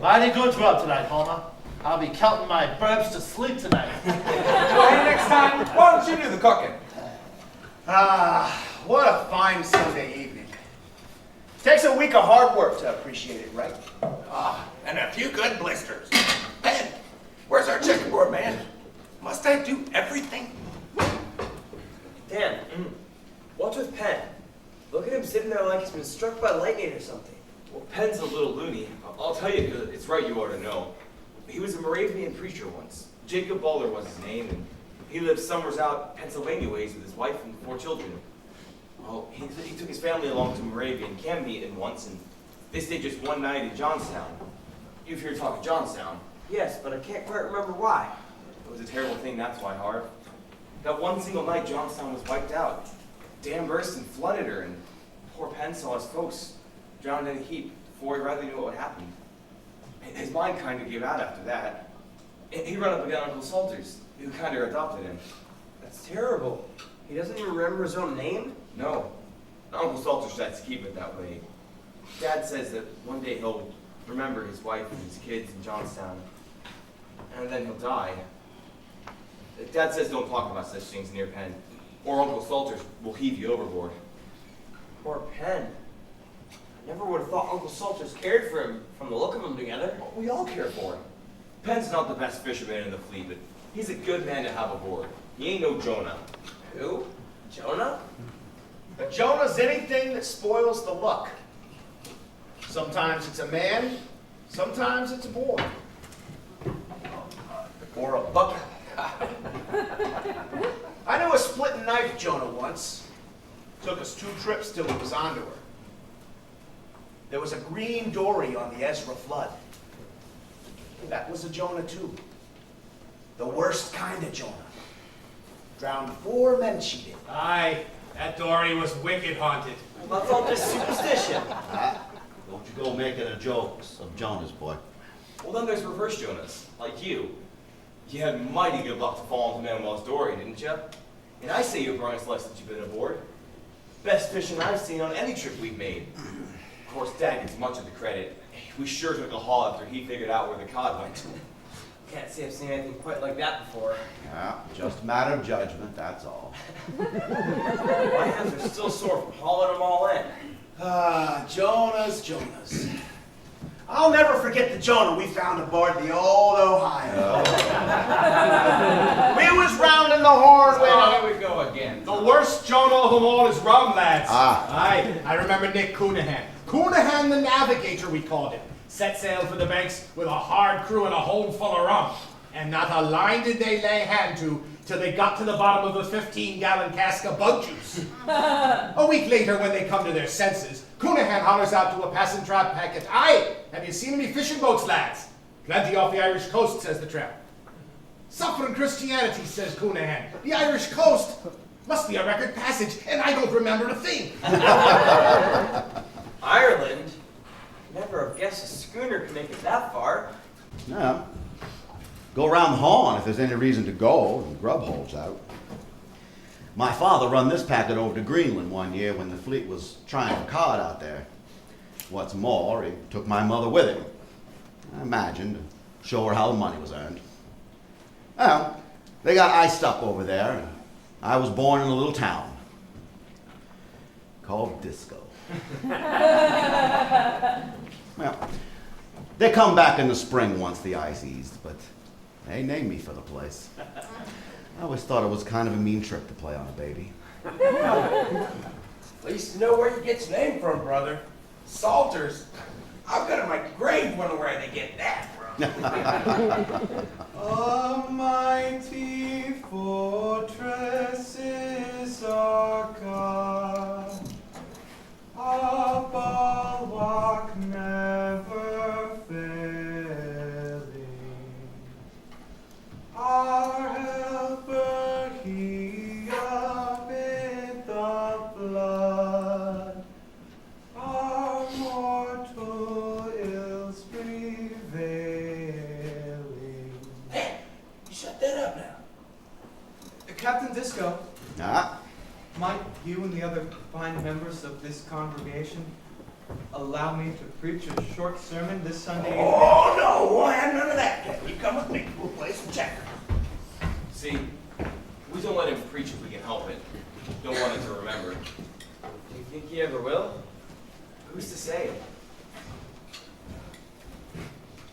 Mighty good grub tonight, Homer. I'll be counting my burbs to sleep tonight. Well, next time, why don't you do the cooking? What a fine Sunday evening. Takes a week of hard work to appreciate it, right? And a few good blisters. Ben, where's our checkerboard, man? Must I do everything? Dan, what's with Penn? Look at him sitting there like he's been struck by lightning or something. Well, Penn's a little loony. I'll tell you, it's right you ought to know. He was a Moravian preacher once. Jacob Bowler was his name, and he lived summers out Pennsylvania ways with his wife and 4 children. Well, he took his family along to Moravian camp meeting once, and they stayed just one night in Johnstown. If you're talking Johnstown. Yes, but I can't quite remember why. It was a terrible thing, that's why, Harv. That one single night, Johnstown was wiped out. Dam burst and flooded her, and poor Penn saw his folks drowned in a heap before he rightly knew what had happened. His mind kind of gave out after that. He ran up against Uncle Salters, who kind of adopted him. That's terrible. He doesn't even remember his own name? No. Uncle Salters tries to keep it that way. Dad says that one day he'll remember his wife and his kids in Johnstown, and then he'll die. Dad says don't talk about such things near Penn, or Uncle Salters will heave you overboard. Poor Penn. I never would have thought Uncle Salters cared for him from the look of them together. Well, we all care for him. Penn's not the best fisherman in the fleet, but he's a good man to have aboard. He ain't no Jonah. Who? Jonah? But Jonah's anything that spoils the luck. Sometimes it's a man, sometimes it's a boy. Or a bucket. I knew a split-knife Jonah once. Took us 2 trips till he was onto her. There was a green dory on the Ezra flood. That was a Jonah too. The worst kind of Jonah. Drowned 4 men she did. Aye, that dory was wicked haunted. Well, that's all just superstition. Don't you go making a joke of Jonah's, boy. Well, then there's reverse Jonas, like you. You had mighty good luck to fall into Manuel's dory, didn't you? And I say you're Brian's less since you've been aboard. Best fishing I've seen on any trip we've made. Of course, Dad gets much of the credit. We sure took a haul after he figured out where the cod went. Can't say I've seen anything quite like that before. Yeah, just a matter of judgment, that's all. My hands are still sore from hauling them all in. Jonah's. I'll never forget the Jonah we found aboard the old Ohio. We was rounding the horn when... Oh, here we go again. The worst Jonah of them all is rum, lads. Aye, I remember Nick Coonahan. Coonahan the Navigator, we called him. Set sail for the banks with a hard crew and a hold full of rum. And not a line did they lay hand to till they got to the bottom of a 15-gallon cask of bug juice. A week later, when they come to their senses, Coonahan hollers out to a passing trap packet, "Aye, have you seen any fishing boats, lads?" "Plenty off the Irish coast," says the tramp. "Suffering Christianity," says Coonahan. "The Irish coast must be a record passage, and I don't remember a thing." Ireland? Never have guessed a schooner could make it that far. yeah. Go around the horn if there's any reason to go, and grub holds out. My father run this packet over to Greenland one year when the fleet was trying for cod out there. What's more, he took my mother with him. I imagine to show her how the money was earned. Well, they got iced up over there, and I was born in a little town called Disco. Well, they come back in the spring once the ice eased, but they named me for the place. I always thought it was kind of a mean trick to play on a baby. At least you know where you get your name from, brother. Salters. I've got in my grave wondering where they get that from. A mighty fortress is our God, a bulwark never failing, our helper he amid the flood, our mortal ills prevailing. Hey, you shut that up now. Captain Disco, Ah, might you and the other fine members of this congregation allow me to preach a short sermon this Sunday evening? Oh, no, won't have none of that, Ken. You come with me. We'll play some checkers. See, we don't let him preach if we can help it. Don't want him to remember. Do you think he ever will? Who's to say?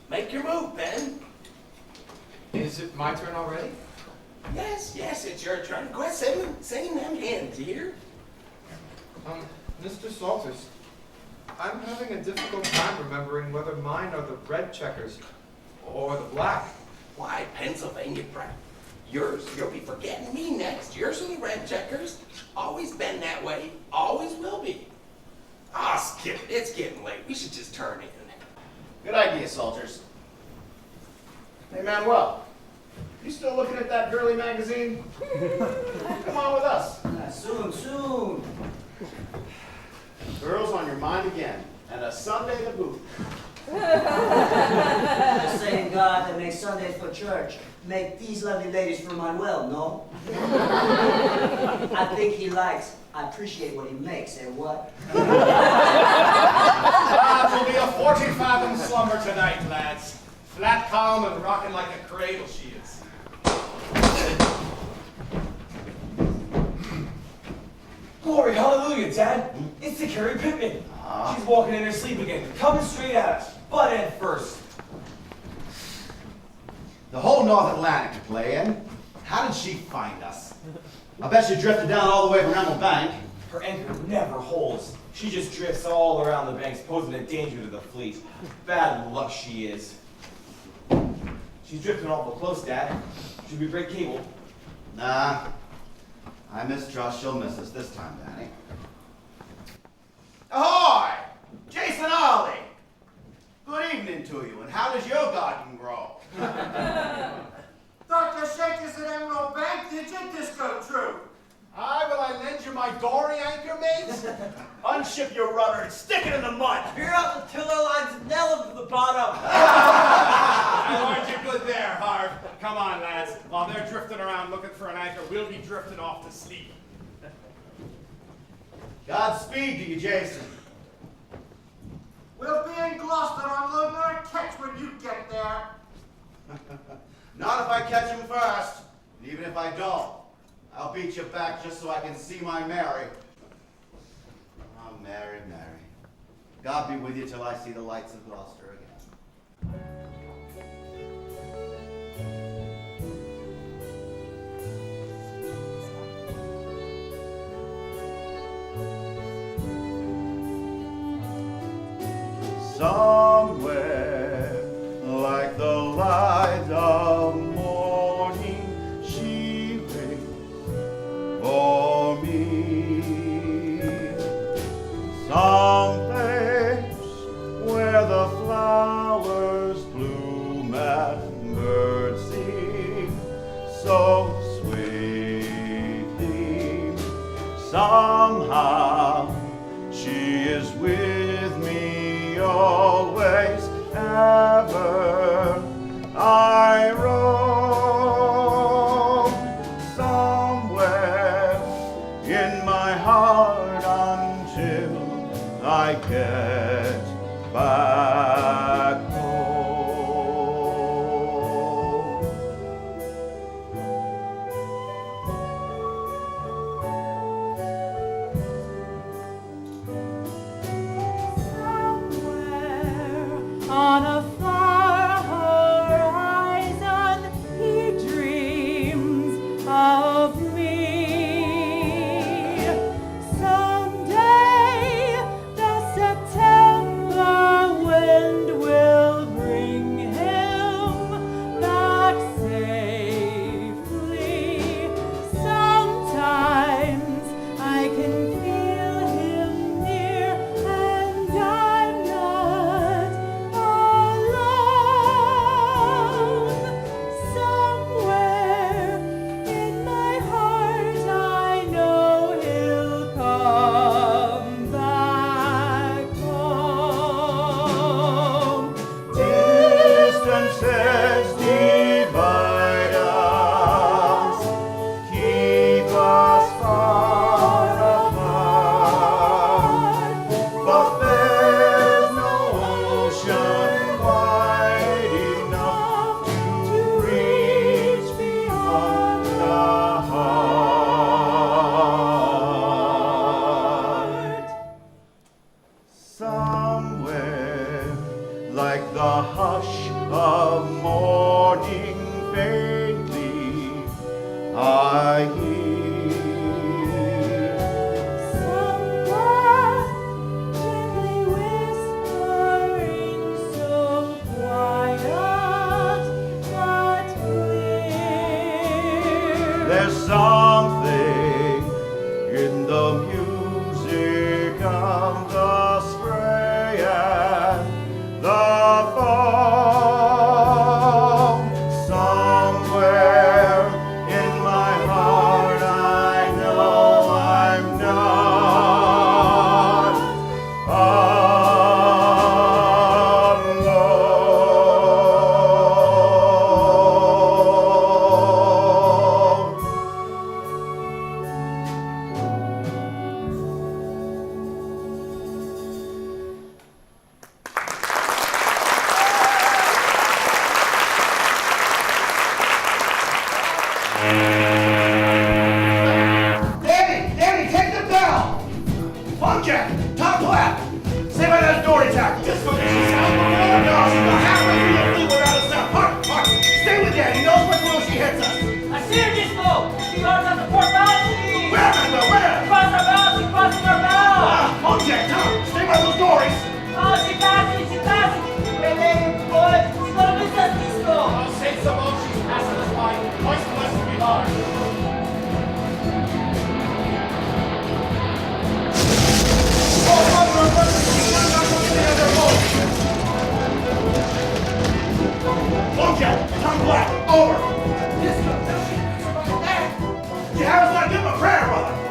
Make your move, Ben. Is it my turn already? Yes, it's your turn. Go ahead, sing them hymns, you hear? Mr. Salters, I'm having a difficult time remembering whether mine are the red checkers or the black. Why, Pennsylvania Prep. Yours, you'll be forgetting me next. Yours are the red checkers. Always been that way. Always will be. Ah, skip it. It's getting late. We should just turn in. Good idea, Salters. Hey, Manuel, you still looking at that girly magazine? Come on with us. Soon. Girls on your mind again, and a Sunday to boot. The same God that makes Sundays for church make these lovely ladies for Manuel, no? I think he likes, I appreciate what he makes, and what? It'll be a 40-fathom slumber tonight, lads. Flat, calm, and rocking like a cradle she is. Glory, hallelujah, Dad. It's the Carrie Pittman. She's walking in her sleep again, coming straight at us, butt end first. The whole North Atlantic to play in. How did she find us? I bet she drifted down all the way from Emerald Bank. Her anchor never holds. She just drifts all around the banks, posing a danger to the fleet. Bad luck she is. She's drifting awful close, Dad. Should we break cable? Nah, I mistrust she'll miss us this time, Danny. Ahoy! Jason Ollie! Good evening to you, and how does your garden grow? Dr. Shakers at Emerald Bank, did your disco true? Aye, will I lend you my dory anchor, mates? Unship your rudder and stick it in the mud. Veer out the tiller lines and nail him to the bottom. Aren't you good there, Harv? Come on, lads. While they're drifting around looking for an anchor, we'll be drifting off to sleep. Godspeed to you, Jason. We'll be in Gloucester unloading our catch when you get there. Not if I catch him first. And even if I don't, I'll beat you back just so I can see my Mary. Oh, Mary, Mary. God be with you till I see the lights of Gloucester again. Somewhere, like the light of morning, she waits for me. Someplace where the flowers bloom and birds sing so sweetly. Somehow she is with me always, ever I roam. Somewhere in my heart until I get back home. Somewhere on a far horizon, he dreams of me. Someday the September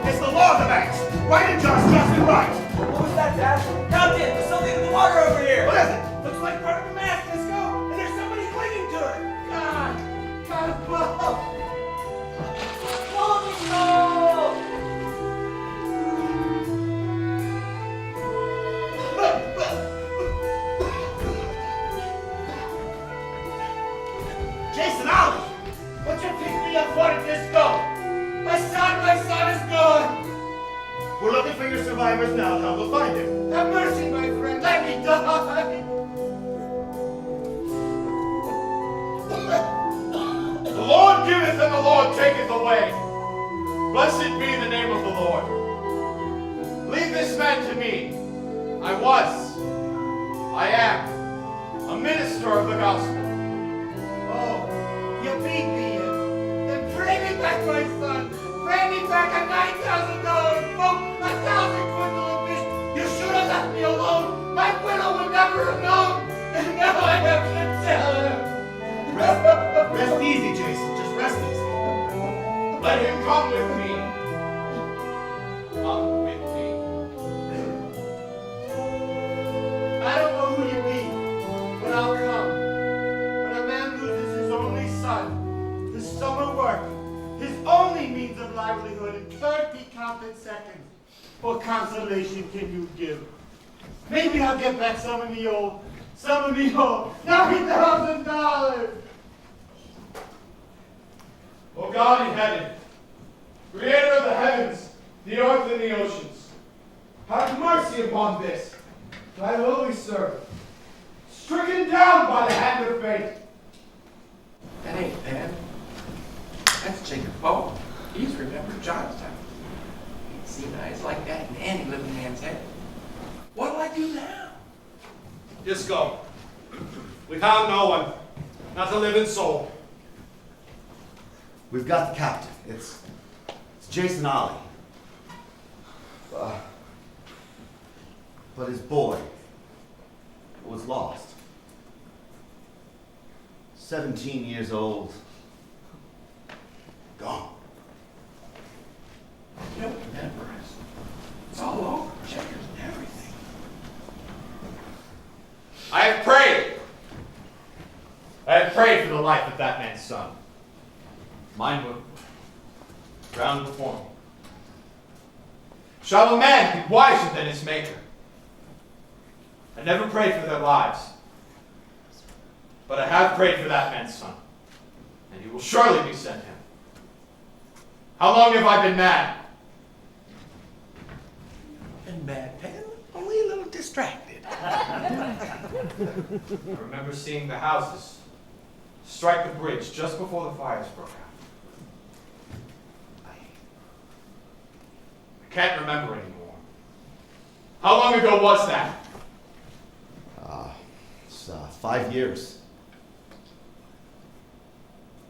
It's the law of the banks. Right and just and right. What was that, Dad? Captain, there's something in the water over here. What is it? Looks like part of a mast, Disco, and there's somebody clinging to it. God, whoa. Jason Ollie! What you pick me up for, Disco? My son is gone! We're looking for your survivors now. Now we'll find him. Have mercy, my friend, let me die! The Lord giveth and the Lord taketh away. Blessed be the name of the Lord. Leave this man to me. I am a minister of the gospel. Oh, you beat me in. Then bring me back my son. Bring me back a $9,000 boat, 1,000 quintal of fish. You should have left me alone. My widow would never have known. And now I have to tell her. Rest easy, Jason. Just rest easy. Let him come with me. Come with me. I don't know who you be, but I'll come. When a man loses his only son, his summer work, his only means of livelihood in 30 counted seconds, what consolation can you give? Maybe I'll get back some of the old $90,000. O God in heaven, creator of the heavens, the earth and the oceans, have mercy upon this, thy lowly servant, stricken down by the hand of fate. That ain't bad. That's Jacob Ball. He's remembered Johnstown. Ain't seen eyes like that in any living man's head. What'll I do now? Just go. We found no one. Not a living soul. We've got the captain. It's Jason Ollie. But his boy was lost. 17 years old. Gone. You'll remember us. It's all over. Checkers and everything. I have prayed. I have prayed for the life of that man's son. Mine would drown before me. Shall a man be wiser than his maker? I never prayed for their lives, but I have prayed for that man's son, and he will surely be sent him. How long have I been mad? Been mad, Pen. Only a little distracted. I remember seeing the houses strike the bridge just before the fires broke out. I can't remember anymore. How long ago was that? It's 5 years.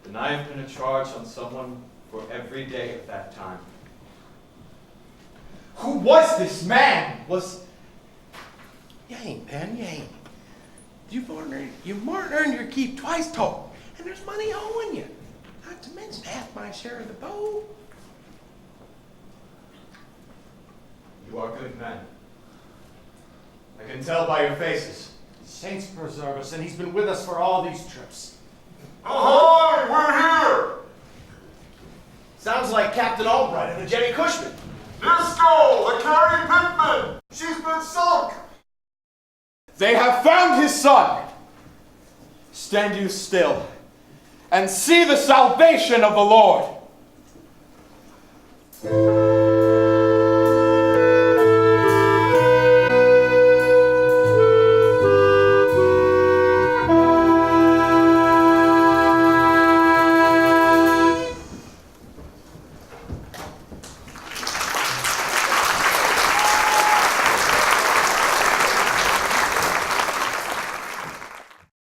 Then I have been a charge on someone for every day of that time. Who was this man? You ain't, Pen, you ain't. You more earned your keep twice told, and there's money owing you. Not to mention half my share of the boat. You are good men. I can tell by your faces. Saints preserve us, and he's been with us for all these trips. Ahoy! We're here! Sounds like Captain Albright and the Jenny Cushman. Disco, the Carrie Pittman! She's been sunk! They have found his son! Stand you still, and see the salvation of the Lord!